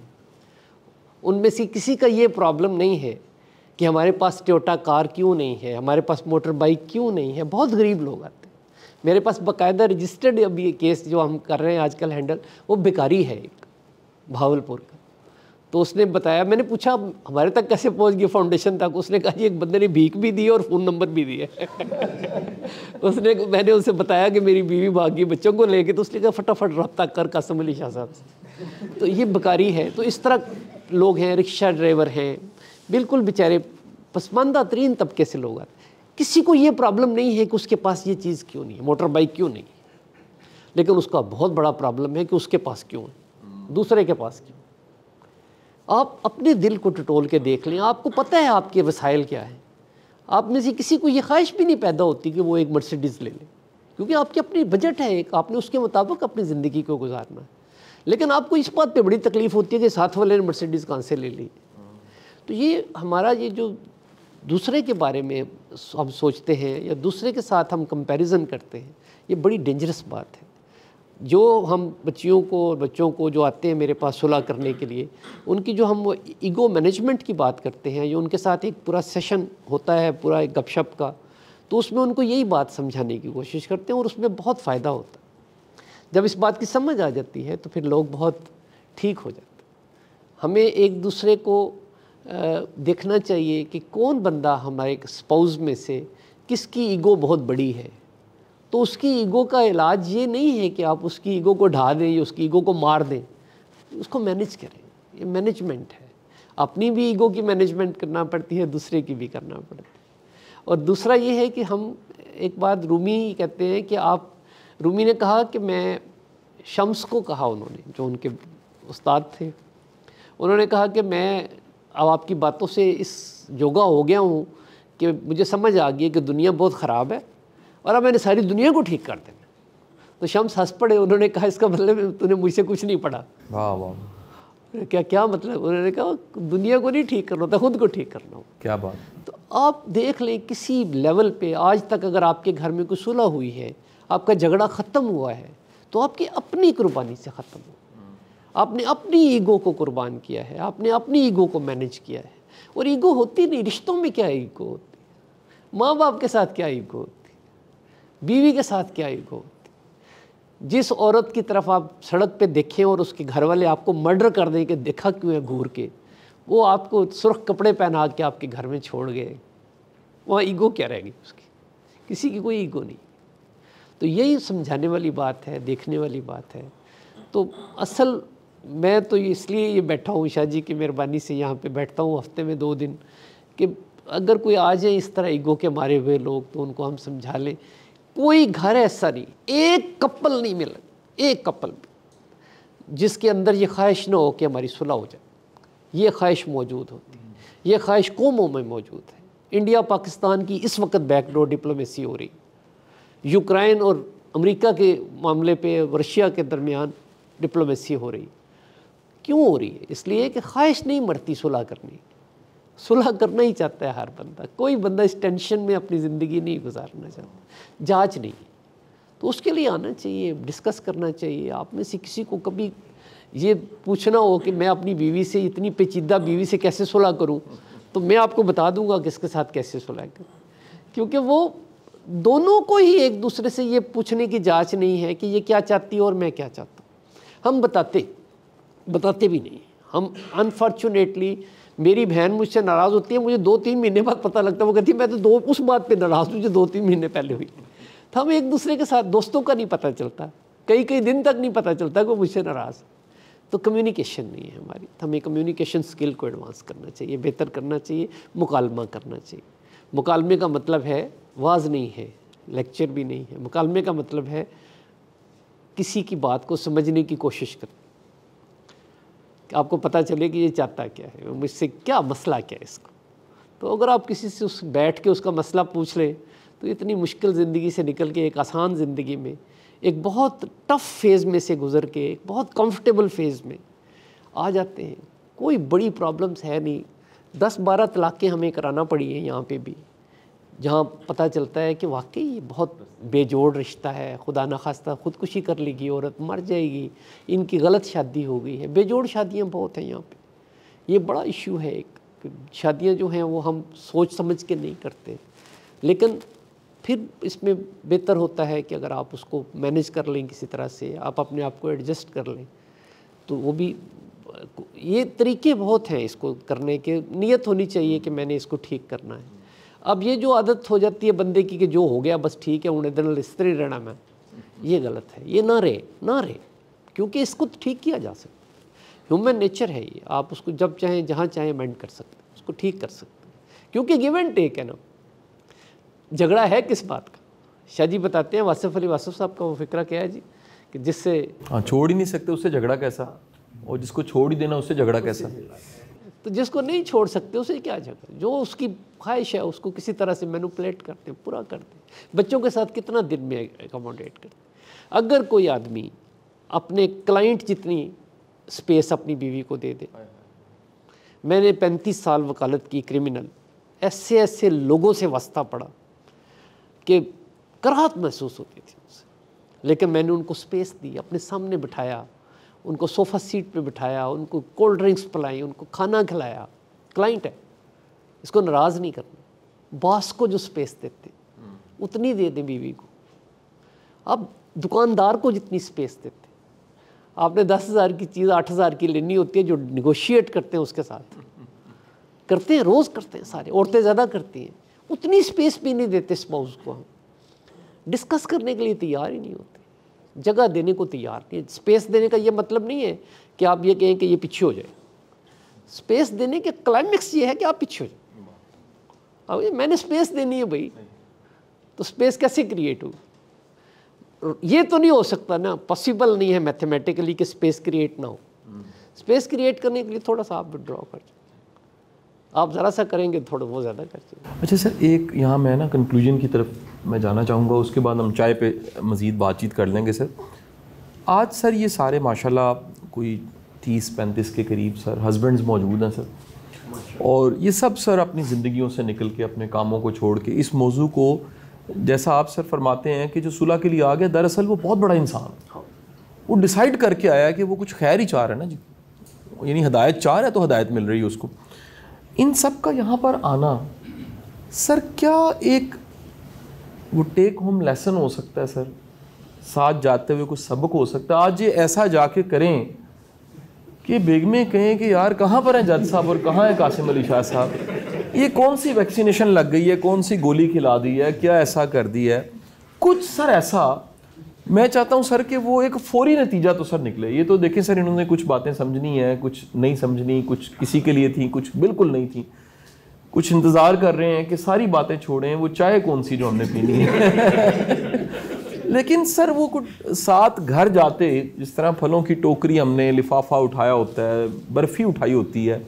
उनमें से किसी का ये प्रॉब्लम नहीं है कि हमारे पास टोयोटा कार क्यों नहीं है, हमारे पास मोटर बाइक क्यों नहीं है। बहुत गरीब लोग आते हैं मेरे पास, बाकायदा रजिस्टर्ड अभी ये केस जो हम कर रहे हैं आजकल हैंडल, वो भिखारी है एक भावलपुर का। तो उसने बताया, मैंने पूछा हमारे तक कैसे पहुंच गई फाउंडेशन तक, उसने कहा जी एक बंदे ने भीख भी दी और फ़ोन नंबर भी दिया मैंने उसे बताया कि मेरी बीवी भागी बच्चों को लेके, तो उसने कहा फटाफट रब्ता कर कासिम अली शाह साहब से। तो ये भिखारी है। तो इस तरह लोग हैं, रिक्शा ड्राइवर हैं, बिल्कुल बेचारे पसमानदा तरीन तबके से लोग आते। किसी को ये प्रॉब्लम नहीं है कि उसके पास ये चीज़ क्यों नहीं है, मोटर बाइक क्यों नहीं है, लेकिन उसका बहुत बड़ा प्रॉब्लम है कि उसके पास क्यों है, दूसरे के पास क्यों। आप अपने दिल को टटोल के देख लें, आपको पता है आपके वसाइल क्या है। आप में से किसी को ये ख्वाहिश भी नहीं पैदा होती कि वो एक मर्सिडीज़ ले ले, क्योंकि आपकी अपनी बजट है एक, आपने उसके मुताबिक अपनी ज़िंदगी को गुजारना है। लेकिन आपको इस बात पे बड़ी तकलीफ़ होती है कि साथ वाले ने मर्सिडीज़ कहाँ से ले ली। तो ये हमारा ये जो दूसरे के बारे में हम सोचते हैं या दूसरे के साथ हम कंपैरिजन करते हैं, ये बड़ी डेंजरस बात है। जो हम बच्चों को जो आते हैं मेरे पास सुलह करने के लिए, उनकी जो हम ईगो मैनेजमेंट की बात करते हैं, जो उनके साथ एक पूरा सेशन होता है पूरा एक गपशप का, तो उसमें उनको यही बात समझाने की कोशिश करते हैं और उसमें बहुत फ़ायदा होता है। जब इस बात की समझ आ जाती है तो फिर लोग बहुत ठीक हो जाते हैं। हमें एक दूसरे को देखना चाहिए कि कौन बंदा हमारे स्पाउस में से किसकी ईगो बहुत बड़ी है, तो उसकी ईगो का इलाज ये नहीं है कि आप उसकी ईगो को ढा दें या उसकी ईगो को मार दें, उसको मैनेज करें। ये मैनेजमेंट है, अपनी भी ईगो की मैनेजमेंट करना पड़ती है, दूसरे की भी करना पड़ती है। और दूसरा ये है कि हम एक बात रूमी कहते हैं कि आप, रूमी ने कहा कि मैं शम्स को कहा, उन्होंने जो उनके उस्ताद थे, उन्होंने कहा कि मैं अब आपकी बातों से इस जोगा हो गया हूँ कि मुझे समझ आ गई कि दुनिया बहुत ख़राब है और अब मैंने सारी दुनिया को ठीक कर देना। तो शम्स हंस पड़े, उन्होंने कहा इसका मतलब तूने मुझसे कुछ नहीं पढ़ा। वाह वाह, क्या मतलब? उन्होंने कहा दुनिया को नहीं ठीक करना होता, खुद को ठीक करना हो। क्या बात। तो आप देख लें किसी लेवल पे आज तक अगर आपके घर में कोई सुलह हुई है, आपका झगड़ा ख़त्म हुआ है, तो आपकी अपनी कुर्बानी से ख़त्म हुआ। आपने अपनी ईगो को कुर्बान किया है, आपने अपनी ईगो को मैनेज किया है। और ईगो होती नहीं, रिश्तों में क्या ईगो होती है, माँ बाप के साथ क्या ईगो होती है, बीवी के साथ क्या ईगो होती है। जिस औरत की तरफ आप सड़क पे देखें और उसके घर वाले आपको मर्डर कर दें कि देखा क्यों है घूर के, वो आपको सुर्ख कपड़े पहना के आपके घर में छोड़ गए, वहाँ ईगो क्या रहेगी उसकी? किसी की कोई ईगो नहीं। तो यही समझाने वाली बात है, देखने वाली बात है। तो असल मैं तो इसलिए ये बैठा हूँ शाह जी की मेहरबानी से, यहाँ पे बैठता हूँ हफ्ते में 2 दिन, कि अगर कोई आ जाए इस तरह ईगो के मारे हुए लोग तो उनको हम समझा लें। कोई घर ऐसा नहीं, एक कपल नहीं मिला, एक कपल भी जिसके अंदर ये ख्वाहिश ना हो कि हमारी सुलह हो जाए। ये ख्वाहिश मौजूद होती है, ये ख्वाहिश कौमों में मौजूद है। इंडिया पाकिस्तान की इस वक्त बैकडोर डिप्लोमेसी हो रही, यूक्रेन और अमेरिका के मामले पे रशिया के दरमियान डिप्लोमेसी हो रही। क्यों हो रही है? इसलिए कि ख्वाहिश नहीं मरती सुलह करनी। सुलह करना ही चाहता है हर बंदा, कोई बंदा इस टेंशन में अपनी ज़िंदगी नहीं गुजारना चाहता, जांच नहीं। तो उसके लिए आना चाहिए, डिस्कस करना चाहिए। आप में से किसी को कभी ये पूछना हो कि मैं अपनी बीवी से, इतनी पेचीदा बीवी से कैसे सुलह करूं, तो मैं आपको बता दूंगा किसके साथ कैसे सुलह करूं, क्योंकि वो दोनों को ही एक दूसरे से ये पूछने की जांच नहीं है कि ये क्या चाहती है और मैं क्या चाहता हूँ। हम बताते भी नहीं। हम अनफॉर्चुनेटली, मेरी बहन मुझसे नाराज़ होती है, मुझे 2-3 महीने बाद पता लगता है। वो कहती है मैं तो उस बात पे नाराज़ हूँ जो 2-3 महीने पहले हुई। तो हम एक दूसरे के साथ, दोस्तों का नहीं पता चलता, कई दिन तक नहीं पता चलता कि वो मुझसे नाराज़। तो कम्युनिकेशन नहीं है हमारी। तो हमें कम्युनिकेशन स्किल को एडवांस करना चाहिए, बेहतर करना चाहिए, मुकालमा करना चाहिए। मुकालमे का मतलब है वाज नहीं है, लेक्चर भी नहीं है। मुकालमे का मतलब है किसी की बात को समझने की कोशिश करना, आपको पता चले कि ये चाहता क्या है, मुझसे क्या मसला क्या है इसको। तो अगर आप किसी से उस बैठ के उसका मसला पूछ लें तो इतनी मुश्किल ज़िंदगी से निकल के एक आसान ज़िंदगी में, एक बहुत टफ़ फेज़ में से गुज़र के एक बहुत कंफर्टेबल फेज़ में आ जाते हैं। कोई बड़ी प्रॉब्लम्स है नहीं। 10-12 तलाक़ें हमें कराना पड़ी हैं यहाँ पे भी, जहाँ पता चलता है कि वाकई ये बहुत बेजोड़ रिश्ता है। खुदा न खास्ता ख़ुदकुशी कर लेगी औरत, मर जाएगी, इनकी गलत शादी हो गई है। बेजोड़ शादियाँ बहुत हैं यहाँ पे। ये बड़ा इशू है एक, शादियाँ जो हैं वो हम सोच समझ के नहीं करते। लेकिन फिर इसमें बेहतर होता है कि अगर आप उसको मैनेज कर लें किसी तरह से, आप अपने आप को एडजस्ट कर लें, तो वो भी, ये तरीके बहुत हैं इसको करने के। नियत होनी चाहिए कि मैंने इसको ठीक करना है। अब ये जो आदत हो जाती है बंदे की कि जो हो गया बस ठीक है, उन्हें दिन स्त्री रहना मैं, ये गलत है। ये ना रहे, क्योंकि इसको तो ठीक किया जा सकता है। ह्यूमन नेचर है ये, आप उसको जब चाहें जहाँ चाहें मेंड कर सकते हैं, उसको ठीक कर सकते हैं, क्योंकि गिव एंड टेक है ना। झगड़ा है किस बात का? शाह जी बताते हैं, वासिफ अली वासिफ साहब का वो फिक्रा क्या है जी, कि जिससे छोड़ ही नहीं सकते उससे झगड़ा कैसा, और जिसको छोड़ ही देना उससे झगड़ा कैसा। तो जिसको नहीं छोड़ सकते उसे क्या झगड़ा, जो उसकी ख्वाहिश है उसको किसी तरह से मैनिपुलेट करते हैं, पूरा करते हैं। बच्चों के साथ कितना दिन में एकोमोडेट करते हैं। अगर कोई आदमी अपने क्लाइंट जितनी स्पेस अपनी बीवी को दे दे, मैंने 35 साल वकालत की, क्रिमिनल ऐसे लोगों से वास्ता पड़ा कि कराहत महसूस होती थी उनसे, लेकिन मैंने उनको स्पेस दी, अपने सामने बिठाया, उनको सोफ़ा सीट पे बिठाया, उनको कोल्ड ड्रिंक्स पिलाई, उनको खाना खिलाया। क्लाइंट है, इसको नाराज़ नहीं करना। बॉस को जो स्पेस देते उतनी दे दें बीवी को। अब दुकानदार को जितनी स्पेस देते, आपने 10,000 की चीज़ 8,000 की लेनी होती है, जो निगोशिएट करते हैं उसके साथ, करते हैं, रोज़ करते हैं, सारे औरतें ज़्यादा करती हैं। उतनी स्पेस भी नहीं देते स्पाउस को। हम डिस्कस करने के लिए तैयार ही नहीं होते, जगह देने को तैयार नहीं। स्पेस देने का ये मतलब नहीं है कि आप ये कहें कि ये पीछे हो जाए। स्पेस देने के क्लाइमेक्स ये है कि आप पीछे हो जाए। अब ये मैंने स्पेस देनी है भाई, तो स्पेस कैसे क्रिएट हो? ये तो नहीं हो सकता ना, पॉसिबल नहीं है मैथमेटिकली कि स्पेस क्रिएट ना हो। स्पेस क्रिएट करने के लिए थोड़ा सा आप विड्रॉ कर, आप ज़रा सा करेंगे, थोड़ा वो ज़्यादा कर। अच्छा सर, एक यहाँ मैं ना कंक्लूजन की तरफ मैं जाना चाहूँगा, उसके बाद हम चाय पे मज़ीद बातचीत कर लेंगे। सर आज सर ये सारे माशाल्लाह कोई 30-35 के करीब सर हस्बैंड्स मौजूद हैं सर, और ये सब सर अपनी ज़िंदगियों से निकल के अपने कामों को छोड़ के इस मौजू को, जैसा आप सर फरमाते हैं कि जो सुलह के लिए आ गया, दरअसल वो बहुत बड़ा इंसान, वो डिसाइड करके आया कि वो कुछ खैर ही चाह रहा है ना जी, यानी हिदायत चाह रहा है तो हिदायत मिल रही है उसको। इन सब का यहाँ पर आना सर, क्या एक वो टेक होम लेसन हो सकता है सर, साथ जाते हुए कुछ सबक हो सकता है? आज ये ऐसा जाके करें कि बेगमें कहें कि यार कहाँ पर हैं जज साहब और कहाँ है कासिम अली शाह साहब, ये कौन सी वैक्सीनेशन लग गई है, कौन सी गोली खिला दी है, क्या ऐसा कर दी है, कुछ सर ऐसा मैं चाहता हूं सर कि वो एक फौरी नतीजा तो सर निकले। ये तो देखें सर, इन्होंने कुछ बातें समझनी है, कुछ नहीं समझनी, कुछ किसी के लिए थी, कुछ बिल्कुल नहीं थी, कुछ इंतज़ार कर रहे हैं कि सारी बातें छोड़ें, वो चाय कौन सी जो हमने पीनी है। लेकिन सर वो कुछ साथ घर जाते, जिस तरह फलों की टोकरी हमने लिफाफा उठाया होता है, बर्फ़ी उठाई होती है,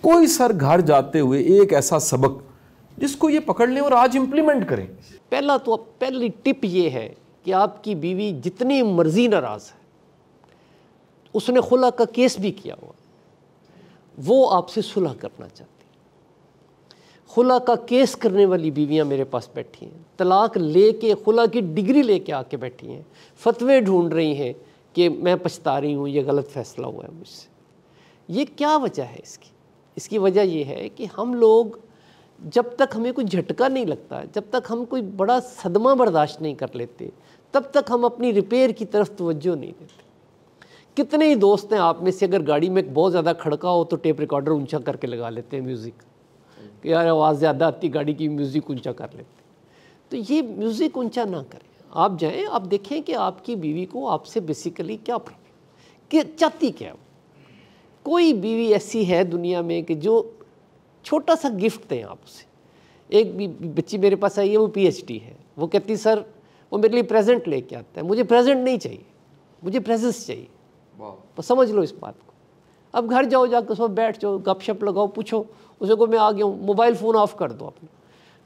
कोई सर घर जाते हुए एक ऐसा सबक जिसको ये पकड़ लें और आज इम्प्लीमेंट करें। पहली टिप ये है कि आपकी बीवी जितनी मर्जी नाराज़ है, उसने खुला का केस भी किया हुआ, वो आपसे सुलह करना चाहती है। खुला का केस करने वाली बीवियां मेरे पास बैठी हैं, तलाक लेके खुला की डिग्री लेके आके बैठी हैं, फतवे ढूंढ रही हैं कि मैं पछता रही हूँ, ये गलत फैसला हुआ है मुझसे। ये क्या वजह है इसकी वजह ये है कि हम लोग जब तक हमें कोई झटका नहीं लगता, जब तक हम कोई बड़ा सदमा बर्दाश्त नहीं कर लेते, तब तक हम अपनी रिपेयर की तरफ तवज्जो नहीं देते। कितने ही दोस्त हैं आप में से, अगर गाड़ी में बहुत ज़्यादा खड़का हो तो टेप रिकॉर्डर ऊंचा करके लगा लेते हैं म्यूज़िक, कि यार आवाज़ ज़्यादा आती, गाड़ी की म्यूज़िक ऊंचा कर लेते हैं। तो ये म्यूज़िक ऊंचा ना करें, आप जाएँ, आप देखें कि आपकी बीवी को आपसे बेसिकली क्या प्रॉब्लम, कि चाहती क्या। कोई बीवी ऐसी है दुनिया में कि जो छोटा सा गिफ्ट दें आप उसे। एक बच्ची मेरे पास आई है, वो PhD है, वो कहती सर वो मेरे लिए प्रेजेंट लेके आता है, मुझे प्रेजेंट नहीं चाहिए, मुझे प्रेजेंस चाहिए। तो समझ लो इस बात को। अब घर जाओ, जाकर सब बैठ जाओ, गपशप लगाओ, पूछो उसे को मैं आ गया हूँ, मोबाइल फ़ोन ऑफ कर दो अपना।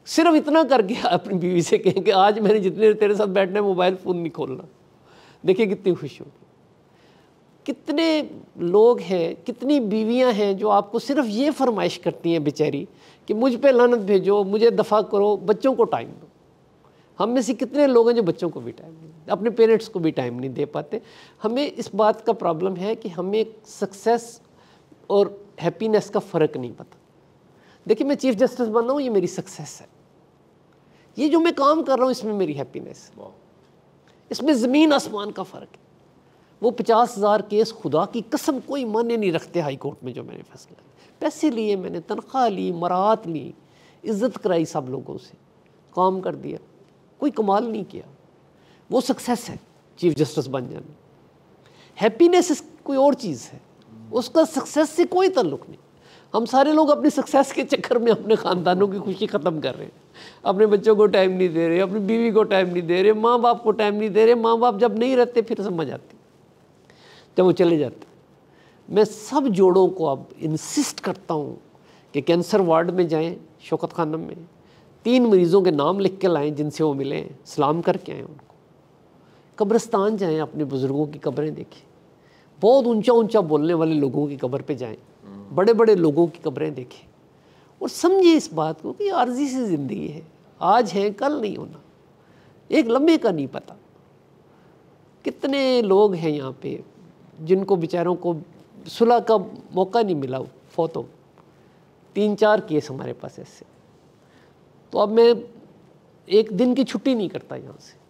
सिर्फ इतना करके अपनी बीवी से कहें कि आज मैंने जितने देर तेरे साथ बैठना है मोबाइल फ़ोन नहीं खोलना। देखिए कितनी खुशी होगी। कितने लोग हैं, कितनी बीवियां हैं जो आपको सिर्फ ये फरमाइश करती हैं बेचारी कि मुझ पे लानत भेजो, मुझे दफ़ा करो, बच्चों को टाइम दो। हम में से कितने लोग हैं जो बच्चों को भी टाइम नहीं देते, अपने पेरेंट्स को भी टाइम नहीं दे पाते। हमें इस बात का प्रॉब्लम है कि हमें सक्सेस और हैप्पीनेस का फ़र्क नहीं पता। देखिए मैं चीफ जस्टिस बन रहा हूँ, ये मेरी सक्सेस है। ये जो मैं काम कर रहा हूँ इसमें मेरी हैप्पीनेस है। इसमें ज़मीन आसमान का फ़र्क है। वो 50,000 केस खुदा की कसम कोई मान्य नहीं रखते हाई कोर्ट में जो मैंने फैसला किया। पैसे लिए, मैंने तनख्वाह ली, मराहत ली, इज़्ज़त कराई सब लोगों से, काम कर दिया, कोई कमाल नहीं किया। वो सक्सेस है चीफ जस्टिस बन जाना। हैप्पीनेस कोई और चीज़ है, उसका सक्सेस से कोई ताल्लुक़ नहीं। हम सारे लोग अपनी सक्सेस के चक्कर में अपने ख़ानदानों की खुशी ख़त्म कर रहे हैं, अपने बच्चों को टाइम नहीं दे रहे, अपनी बीवी को टाइम नहीं दे रहे, माँ बाप को टाइम नहीं दे रहे। माँ बाप जब नहीं रहते फिर समझ आती, जब वो चले जाते। मैं सब जोड़ों को अब इंसिस्ट करता हूँ कि कैंसर वार्ड में जाएं, शौकत खानम में 3 मरीज़ों के नाम लिख के लाएं जिनसे वो मिलें, सलाम करके आएँ उनको। कब्रिस्तान जाएं, अपने बुज़ुर्गों की कब्रें देखें, बहुत ऊंचा ऊंचा बोलने वाले लोगों की कब्र पे जाएं, बड़े बड़े लोगों की कब्रें देखें और समझिए इस बात को कि आर्जी सी ज़िंदगी है, आज है कल नहीं होना, एक लम्हे का नहीं पता। कितने लोग हैं यहाँ पे जिनको बेचारों को सुलह का मौका नहीं मिला, फौत हो। 3-4 केस हमारे पास ऐसे। तो अब मैं एक दिन की छुट्टी नहीं करता यहाँ से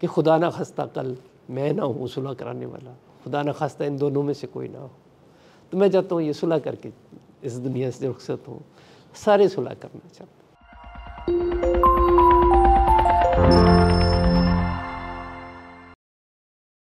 कि खुदा ना खास्ता कल मैं ना हूँ सुलह कराने वाला, खुदा ना खास्ता इन दोनों में से कोई ना हो। तो मैं चाहता हूँ ये सुलह करके इस दुनिया से रुखसत हूँ। सारे सुलह करना चाहते हैं।